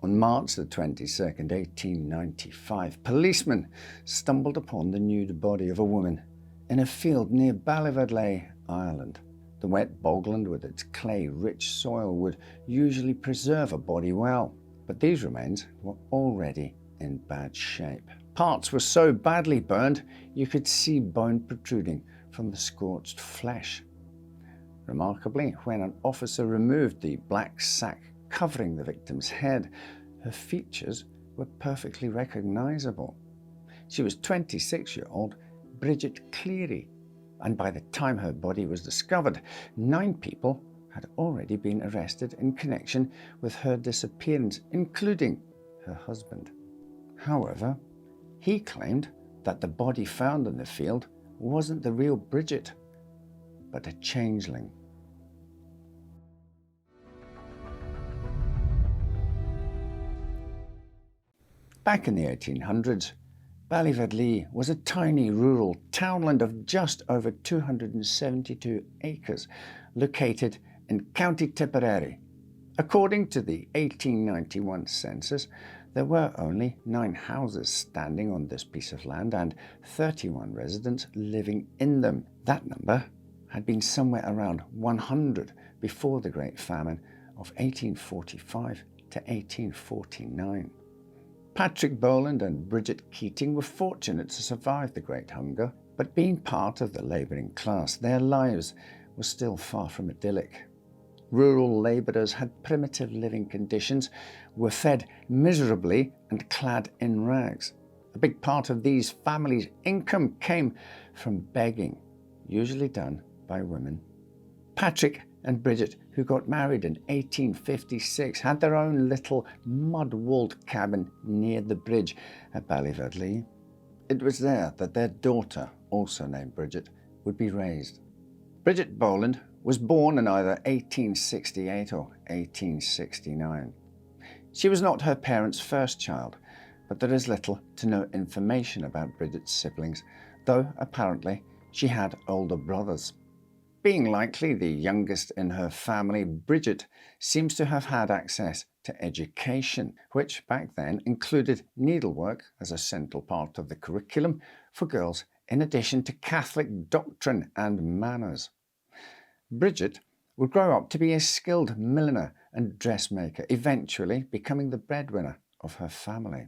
On March the 22nd, 1895, policemen stumbled upon the nude body of a woman in a field near Ballivadley, Ireland. The wet bogland with its clay-rich soil would usually preserve a body well, but these remains were already in bad shape. Parts were so badly burned you could see bone protruding from the scorched flesh. Remarkably, when an officer removed the black sack covering the victim's head, her features were perfectly recognizable. She was 26-year-old Bridget Cleary, and by the time her body was discovered, 9 people had already been arrested in connection with her disappearance, including her husband. However, he claimed that the body found in the field wasn't the real Bridget, but a changeling. Back in the 1800s, Ballivadley was a tiny rural townland of just over 272 acres, located in County Tipperary. According to the 1891 census, there were only 9 houses standing on this piece of land and 31 residents living in them. That number had been somewhere around 100 before the Great Famine of 1845 to 1849. Patrick Boland and Bridget Keating were fortunate to survive the Great Hunger, but being part of the labouring class, their lives were still far from idyllic. Rural labourers had primitive living conditions, were fed miserably and clad in rags. A big part of these families' income came from begging, usually done by women. Patrick and Bridget, who got married in 1856, had their own little mud-walled cabin near the bridge at Ballivadley. It was there that their daughter, also named Bridget, would be raised. Bridget Boland was born in either 1868 or 1869. She was not her parents' first child, but there is little to no information about Bridget's siblings, though apparently she had older brothers. Being likely the youngest in her family, Bridget seems to have had access to education, which back then included needlework as a central part of the curriculum for girls, in addition to Catholic doctrine and manners. Bridget would grow up to be a skilled milliner and dressmaker, eventually becoming the breadwinner of her family.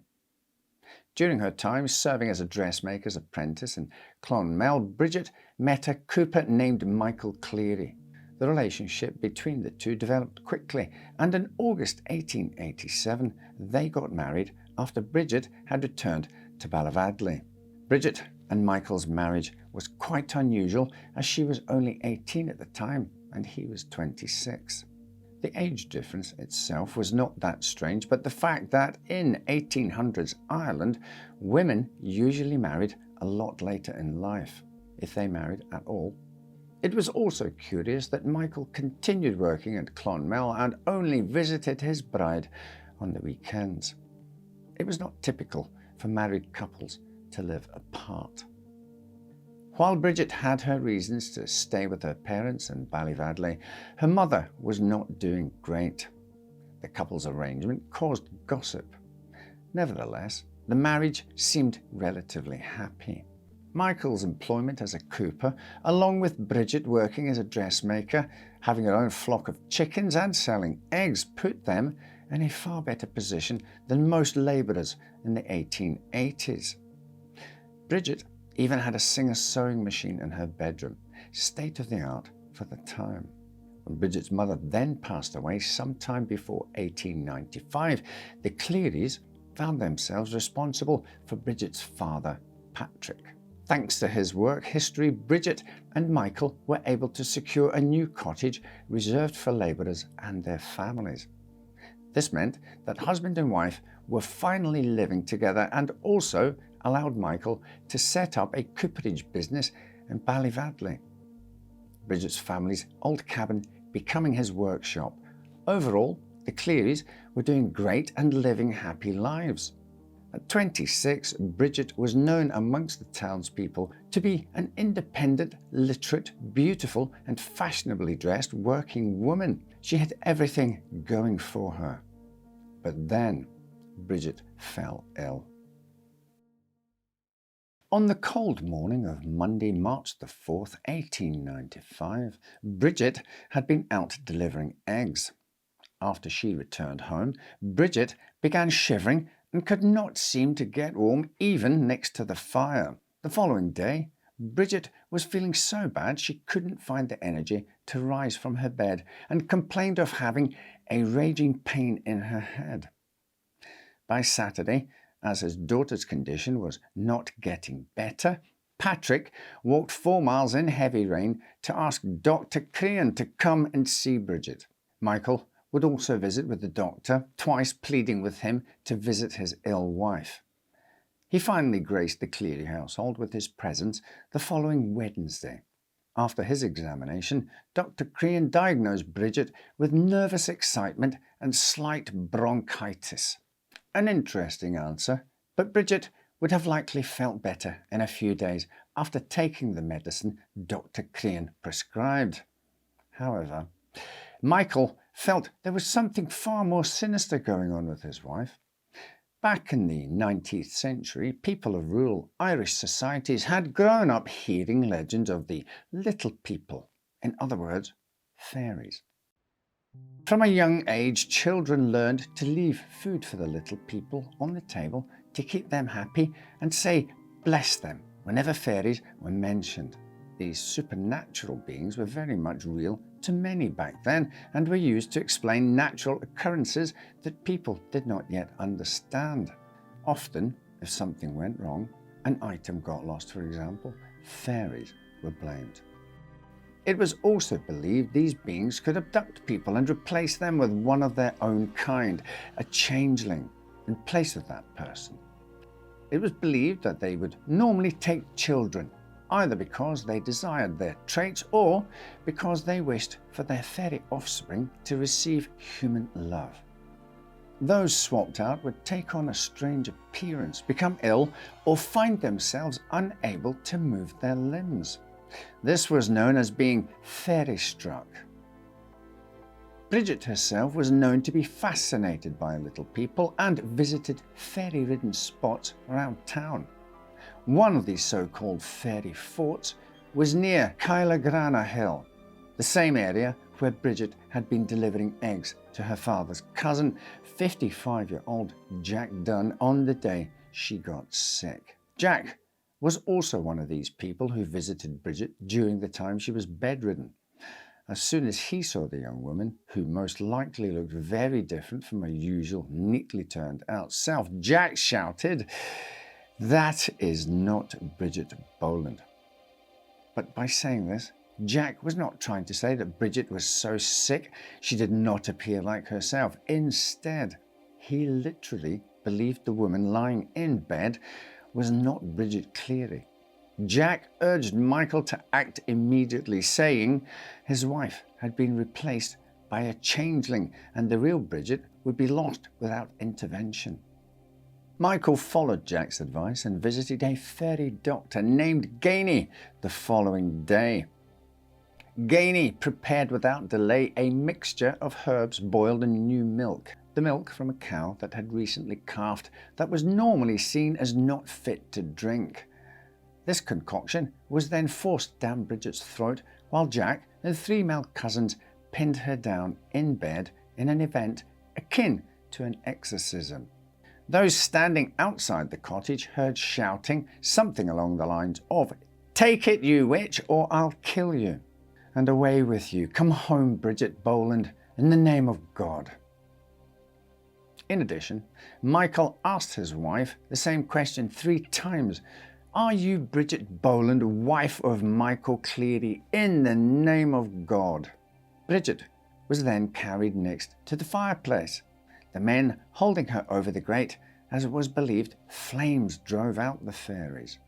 During her time serving as a dressmaker's apprentice in Clonmel, Bridget met a cooper named Michael Cleary. The relationship between the two developed quickly, and in August 1887 they got married after Bridget had returned to Ballivadley. Bridget and Michael's marriage was quite unusual, as she was only 18 at the time and he was 26. The age difference itself was not that strange, but the fact that in 1800s Ireland, women usually married a lot later in life, if they married at all. It was also curious that Michael continued working at Clonmel and only visited his bride on the weekends. It was not typical for married couples to live apart. While Bridget had her reasons to stay with her parents in Ballivadley, her mother was not doing great. The couple's arrangement caused gossip. Nevertheless, the marriage seemed relatively happy. Michael's employment as a cooper, along with Bridget working as a dressmaker, having her own flock of chickens and selling eggs, put them in a far better position than most labourers in the 1880s. Bridget even had a Singer sewing machine in her bedroom, state-of-the-art for the time. When Bridget's mother then passed away sometime before 1895, the Clearys found themselves responsible for Bridget's father, Patrick. Thanks to his work history, Bridget and Michael were able to secure a new cottage reserved for labourers and their families. This meant that husband and wife were finally living together, and also allowed Michael to set up a cooperage business in Ballivadley, Bridget's family's old cabin becoming his workshop. Overall, the Clearys were doing great and living happy lives. At 26, Bridget was known amongst the townspeople to be an independent, literate, beautiful and fashionably dressed working woman. She had everything going for her. But then Bridget fell ill. On the cold morning of Monday, March the 4th, 1895, Bridget had been out delivering eggs. After she returned home, Bridget began shivering and could not seem to get warm even next to the fire. The following day, Bridget was feeling so bad she couldn't find the energy to rise from her bed and complained of having a raging pain in her head. By Saturday, as his daughter's condition was not getting better, Patrick walked 4 miles in heavy rain to ask Dr. Cleary to come and see Bridget. Michael would also visit with the doctor, twice pleading with him to visit his ill wife. He finally graced the Cleary household with his presence the following Wednesday. After his examination, Dr. Cleary diagnosed Bridget with nervous excitement and slight bronchitis. An interesting answer, but Bridget would have likely felt better in a few days after taking the medicine Dr. Cleary prescribed. However, Michael felt there was something far more sinister going on with his wife. Back in the 19th century, people of rural Irish societies had grown up hearing legends of the little people, in other words, fairies. From a young age, children learned to leave food for the little people on the table to keep them happy and say, "Bless them," whenever fairies were mentioned. These supernatural beings were very much real to many back then and were used to explain natural occurrences that people did not yet understand. Often, if something went wrong, an item got lost, for example, fairies were blamed. It was also believed these beings could abduct people and replace them with one of their own kind, a changeling, in place of that person. It was believed that they would normally take children, either because they desired their traits or because they wished for their fairy offspring to receive human love. Those swapped out would take on a strange appearance, become ill, or find themselves unable to move their limbs. This was known as being fairy-struck. Bridget herself was known to be fascinated by little people and visited fairy-ridden spots around town. One of these so-called fairy forts was near Kylagrana Hill, the same area where Bridget had been delivering eggs to her father's cousin, 55-year-old Jack Dunn, on the day she got sick. Jack was also one of these people who visited Bridget during the time she was bedridden. As soon as he saw the young woman, who most likely looked very different from her usual neatly turned out self, Jack shouted, "That is not Bridget Boland." But by saying this, Jack was not trying to say that Bridget was so sick she did not appear like herself. Instead, he literally believed the woman lying in bed was not Bridget Cleary. Jack urged Michael to act immediately, saying his wife had been replaced by a changeling and the real Bridget would be lost without intervention. Michael followed Jack's advice and visited a fairy doctor named Gainey the following day. Gainey prepared without delay a mixture of herbs boiled in new milk, the milk from a cow that had recently calved that was normally seen as not fit to drink. This concoction was then forced down Bridget's throat while Jack and 3 male cousins pinned her down in bed in an event akin to an exorcism. Those standing outside the cottage heard shouting something along the lines of, "Take it, you witch, or I'll kill you. And away with you. Come home, Bridget Boland, in the name of God." In addition, Michael asked his wife the same question 3 times. "Are you Bridget Boland, wife of Michael Cleary, in the name of God?" Bridget was then carried next to the fireplace, the men holding her over the grate, as it was believed flames drove out the fairies.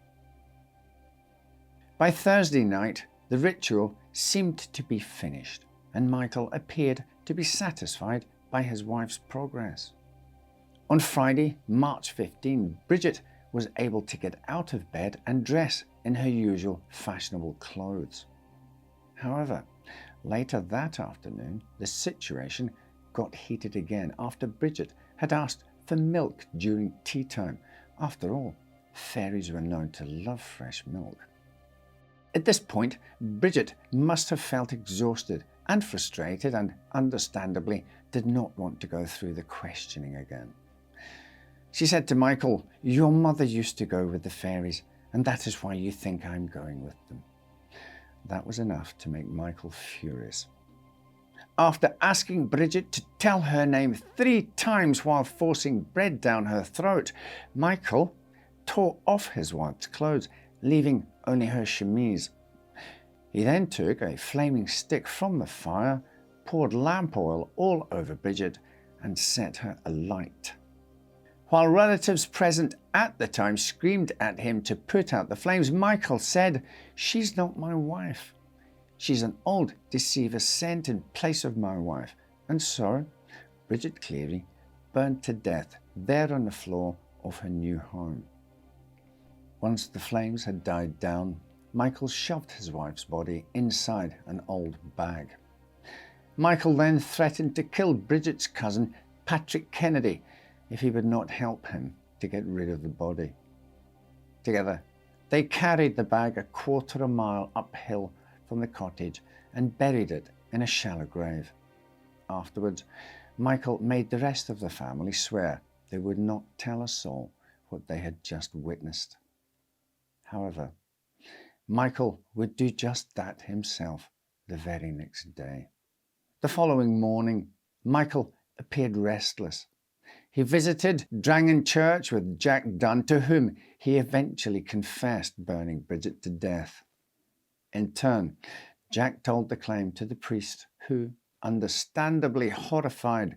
By Thursday night, the ritual seemed to be finished, and Michael appeared to be satisfied by his wife's progress. On Friday, March 15, Bridget was able to get out of bed and dress in her usual fashionable clothes. However, later that afternoon, the situation got heated again after Bridget had asked for milk during tea time. After all, fairies were known to love fresh milk. At this point, Bridget must have felt exhausted and frustrated and, understandably, did not want to go through the questioning again. She said to Michael, "Your mother used to go with the fairies, and that is why you think I'm going with them." That was enough to make Michael furious. After asking Bridget to tell her name 3 times while forcing bread down her throat, Michael tore off his wife's clothes, leaving only her chemise. He then took a flaming stick from the fire, poured lamp oil all over Bridget, and set her alight. While relatives present at the time screamed at him to put out the flames, Michael said, "She's not my wife. She's an old deceiver sent in place of my wife." And so, Bridget Cleary burned to death there on the floor of her new home. Once the flames had died down, Michael shoved his wife's body inside an old bag. Michael then threatened to kill Bridget's cousin, Patrick Kennedy, if he would not help him to get rid of the body. Together, they carried the bag a 1/4 mile uphill from the cottage and buried it in a shallow grave. Afterwards, Michael made the rest of the family swear they would not tell a soul what they had just witnessed. However, Michael would do just that himself the very next day. The following morning, Michael appeared restless. He visited Drangan Church with Jack Dunn, to whom he eventually confessed burning Bridget to death. In turn, Jack told the claim to the priest, who, understandably horrified,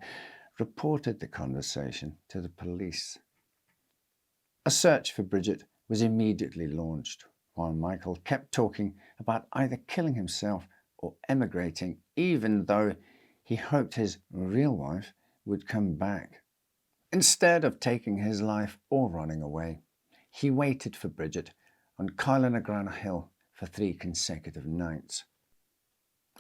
reported the conversation to the police. A search for Bridget was immediately launched, while Michael kept talking about either killing himself or emigrating, even though he hoped his real wife would come back. Instead of taking his life or running away, he waited for Bridget on Kylenagrana Hill for 3 consecutive nights.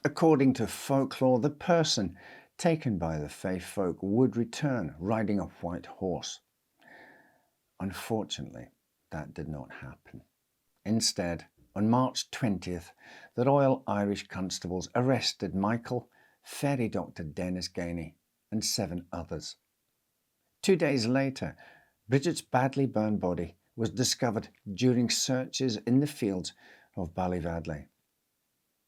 According to folklore, the person taken by the fae folk would return riding a white horse. Unfortunately, that did not happen. Instead, on March 20th, the Royal Irish Constables arrested Michael, fairy doctor Dennis Gainey, and 7 others. 2 days later, Bridget's badly burned body was discovered during searches in the fields of Ballivadley.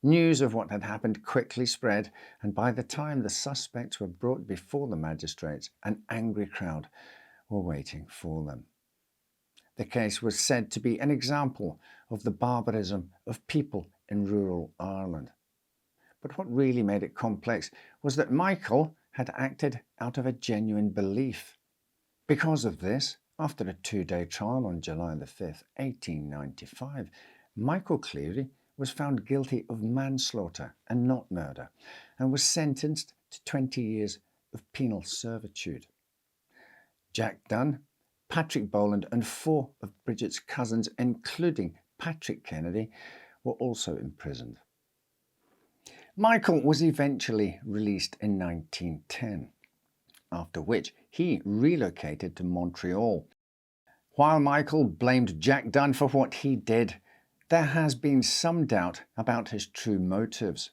News of what had happened quickly spread, and by the time the suspects were brought before the magistrates, an angry crowd were waiting for them. The case was said to be an example of the barbarism of people in rural Ireland. But what really made it complex was that Michael had acted out of a genuine belief. Because of this, after a 2-day trial on July the 5th, 1895, Michael Cleary was found guilty of manslaughter and not murder, and was sentenced to 20 years of penal servitude. Jack Dunn, Patrick Boland, and 4 of Bridget's cousins, including Patrick Kennedy, were also imprisoned. Michael was eventually released in 1910, after which he relocated to Montreal. While Michael blamed Jack Dunn for what he did, there has been some doubt about his true motives.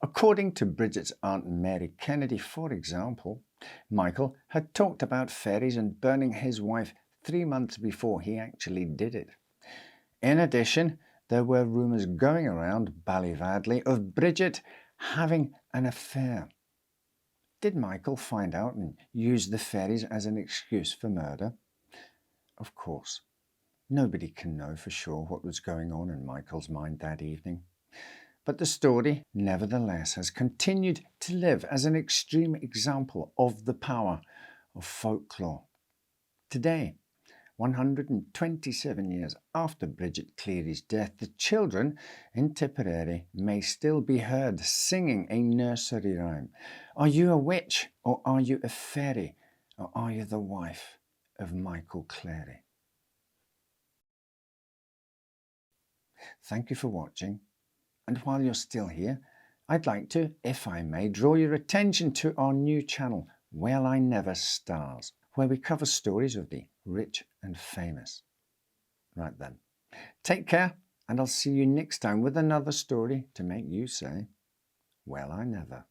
According to Bridget's Aunt Mary Kennedy, for example, Michael had talked about fairies and burning his wife 3 months before he actually did it. In addition, there were rumours going around Ballivadley of Bridget having an affair. Did Michael find out and use the fairies as an excuse for murder? Of course, nobody can know for sure what was going on in Michael's mind that evening. But the story, nevertheless, has continued to live as an extreme example of the power of folklore. Today, 127 years after Bridget Cleary's death, the children in Tipperary may still be heard singing a nursery rhyme. Are you a witch, or are you a fairy, or are you the wife of Michael Cleary? Thank you for watching. And while you're still here, I'd like to, if I may, draw your attention to our new channel, Well I Never Stars, where we cover stories of the rich and famous. Right then, take care, and I'll see you next time with another story to make you say, well I never.